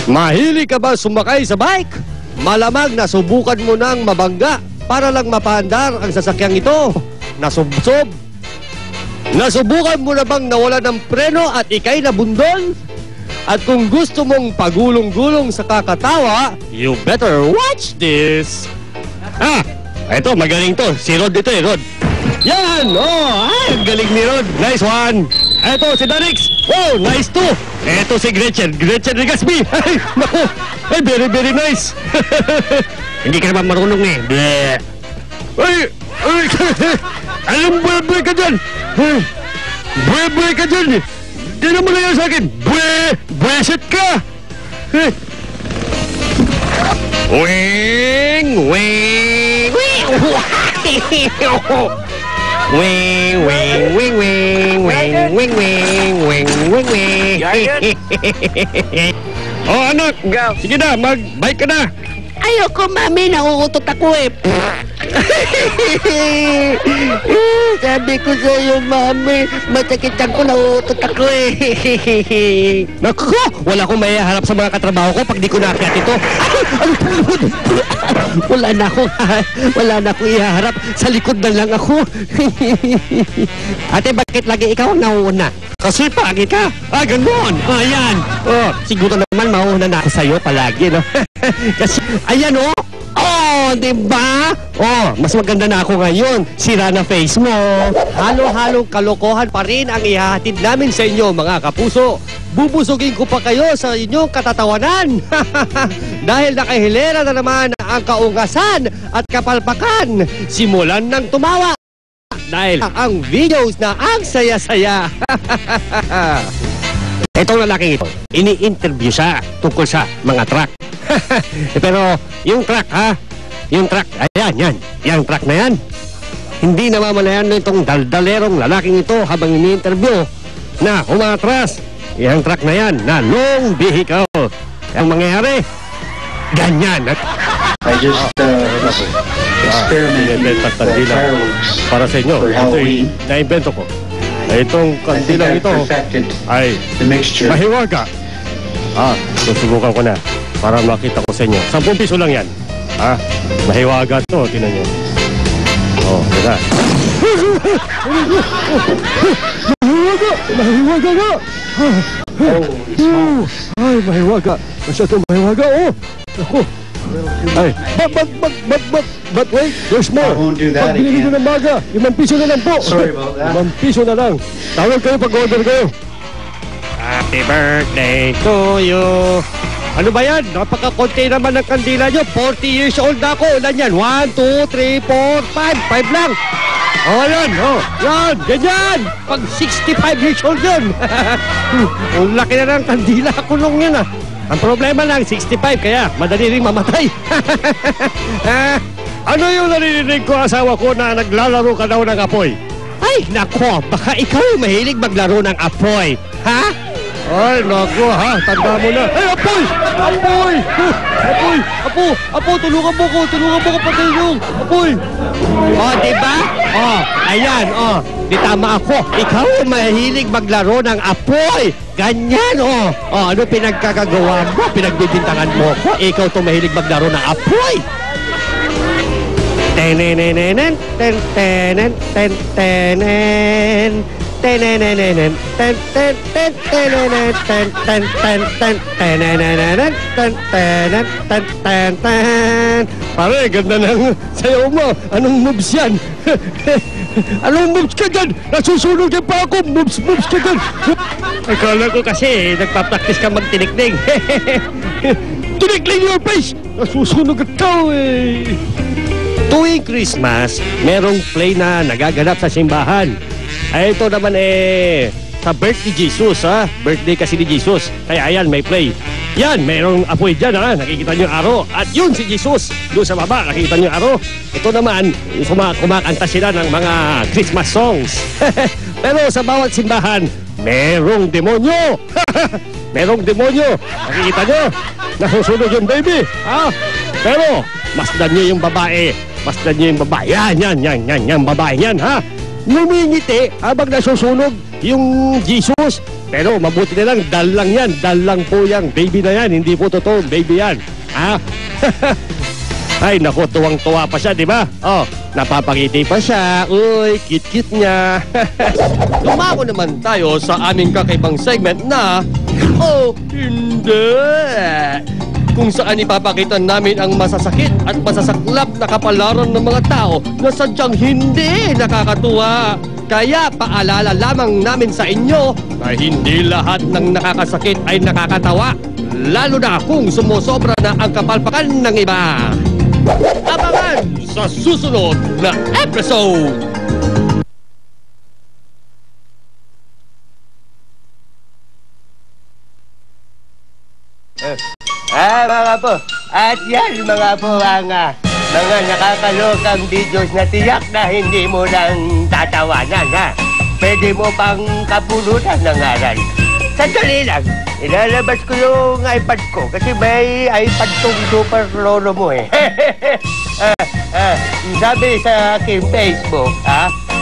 Mahilig ka ba sumakay sa bike? Malamang nasubukan mo nang mabangga para lang mapaandar ang sasakyang ito. Nasubsob. Nasubukan mo na bang nawala ng preno at ikay nabundol? At kung gusto mong pagulong-gulong sa kakatawa, you better watch this. Ito, magaling to. Si Rod ito Rod. Yan! Ang galing ni Rod. Nice one. Ito, si Darix. Wow, nice too. Ito si Gretchen. Gretchen Rigasby. Ay, naku. Ay, very, very nice. Hindi ka naman marunong Bleh. Ay, alam, buhay ka dyan. Buhay ka dyan. Di naman na yan sa akin. Buweset ka. Wing, wing, wing. Wing, wing, wing, wing, wing, wing, wing, wing, wing, wing. Oh, anak. Sige na, mag-bike ka na. Ayoko, mami. Nauutot ako Sabi ko sa iyo, mami. Masakit ako, nauutot ako Naku, wala akong maiharap sa mga katrabaho ko pag di ko nakiat ito. Wala na akong ihaharap. Sa likod na lang ako. Ate, bakit lagi ikaw ang nauuna? Kasi pangit ka. Ganun. Ayan. Siguro naman mauuna na ako sa'yo palagi, no? Kasi, ayan, diba? Mas maganda na ako ngayon. Sira na face mo. Halo-halong kalokohan pa rin ang ihahatid namin sa inyo, mga kapuso. Bubusugin ko pa kayo sa inyong katatawanan. Dahil nakahilera na naman ang kaungasan at kapalpakan. Simulan ng tumawa. Dahil ang videos na ang saya-saya. Itong lalaking ito, ini-interview siya tungkol sa mga truck. Pero yung truck, yung truck, ayan, yan. Yung truck na yan. Hindi namamalayan nitong daldalerong lalaking ito habang ini-interview na umatras. Yung truck na yan, na long vehicle. Ang mangyayari, ganyan. I just experimented with fireworks para sa inyo. for Halloween. Na-invento ko. Itong I think kandilang I ito perfected ay the mixture. mahiwaga. Susubukan ko na para makita ko sa inyo. 10 piso lang yan. Mahiwaga to. Tinan nyo. Teka. Mahiwaga nga. Ay, mahiwaga. Masyadong mahiwaga. Ako. Ay, but wait, there's more. I won't do that Pag binili ko again. ng maga, 5 piso na lang po. Sorry about that. 5 piso na lang. Tawag kayo pag-order kayo. Happy birthday to you. Ano ba yan? Napaka-konti naman ng kandila nyo. 40 years old na ako. Ulan yan. 1, 2, 3, 4, 5. 5 lang. Yan. Yan. Ganyan. Pag 65 years old yun. Ang laki na ng kandila. Kulong yun Ang problema lang, 65. Kaya madali rin mamatay. Ano yung naririnig ko, asawa ko, na naglalaro ka daw ng apoy? Ay, nako. Baka ikaw mahilig maglaro ng apoy. Ay, naku tanda mo na. Ay, apoy! Apoy! Apo, tulungan mo ko patay yung apoy. Diba? Ayan, di tama ako. Ikaw mahilig maglaro ng apoy. Ganyan, ano pinagkakagawa mo? Pinagbibintangan mo ko. Ikaw to mahilig maglaro ng apoy. Tenenenenen, ten-tenen, ten-tenen. Pare, ganda ng sayaw mo. Anong moves yan? Anong moves ka dyan? Nasusunog din pa ako. Moves ka dyan. Akala ko kasi nagpa-practice ka magtinikling. Tinikling your face! Nasusunog ikaw Tuwing Christmas, merong play na nagaganap sa simbahan. Ito naman sa birthday Jesus, Birthday kasi ni Jesus. Kaya ayan, may play. Yan, mayroong apoy dyan, Nakikita niyo yung aro. At yun si Jesus, doon sa baba, nakikita niyo yung aro. Ito naman, kumakanta sila ng mga Christmas songs. Pero sa bawat simbahan, merong demonyo. Merong demonyo. Nakikita niyo? Nasusunod yung baby. Pero, masdan niyo yung babae. Yan, babae yan, Ngumingiti habang nasusunog yung Jesus. Pero mabuti na lang, dal lang yan. Dal lang po yung baby na yan. Hindi po totoo, baby yan. Ha? Ay, naku, tuwang-tuwa pa siya, di ba? Oh, napapakiti pa siya. Uy, cute-cute niya. Lumako naman tayo sa aming kakaibang segment na Oh, hindi! Kung saan ipapakita namin ang masasakit at masasaklap na kapalaran ng mga tao na sadyang hindi nakakatuwa. Kaya paalala lamang namin sa inyo na hindi lahat ng nakakasakit ay nakakatawa. Lalo na kung sumusobra na ang kapalpakan ng iba. Abangan sa susunod na episode! Mga po, at yan mga po ang mga nakakalokang videos na tiyak na hindi mo lang tatawanan, ha? Pwede mo pang kapulutan ng aral. Sandali lang, ilalabas ko yung iPad ko kasi may iPad tong super lolo mo eh. Sabi sa aking Facebook,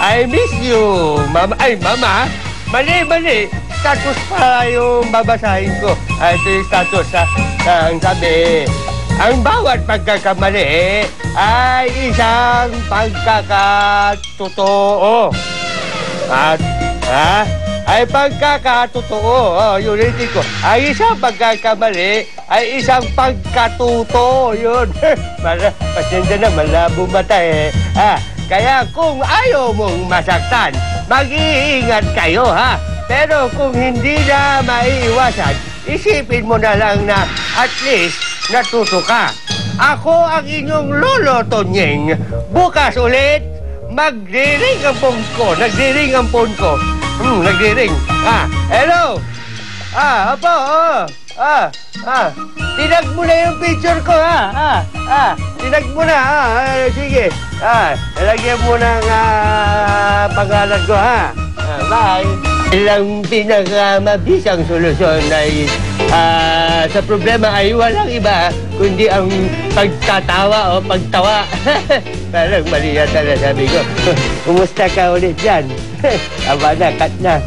I miss you, mama. Ay, mama, mali. Status pa yung babasahin ko. Ito yung status, ang sabi, ang bawat pagkakamali ay isang pagkakatotoo. At, ay pagkakatotoo. Ulitin ko. Ang isang pagkakamali ay isang pagkatuto. Yun. Pasensya na, malabo mata eh. Kaya kung ayaw mong masaktan, mag-iingat kayo, ha? Pero kung hindi na maiiwasan, isipin mo na lang na at least natuto ka. Ako ang inyong lolo, Tonyeng. Bukas ulit, magdiring ang phone ko. Nagdiring ang phone ko. Nagdiring. Hello? Opo, tinag mo na yung picture ko, tinag mo na, sige. Lagyan mo na ng pangalan ko, bye. Ilang pinakamabisang solusyon ay sa problema ay walang iba kundi ang pagtatawa o pagtawa. Parang mali yata na sabi ko. Kumusta ka ulit dyan? Aba na, cut na.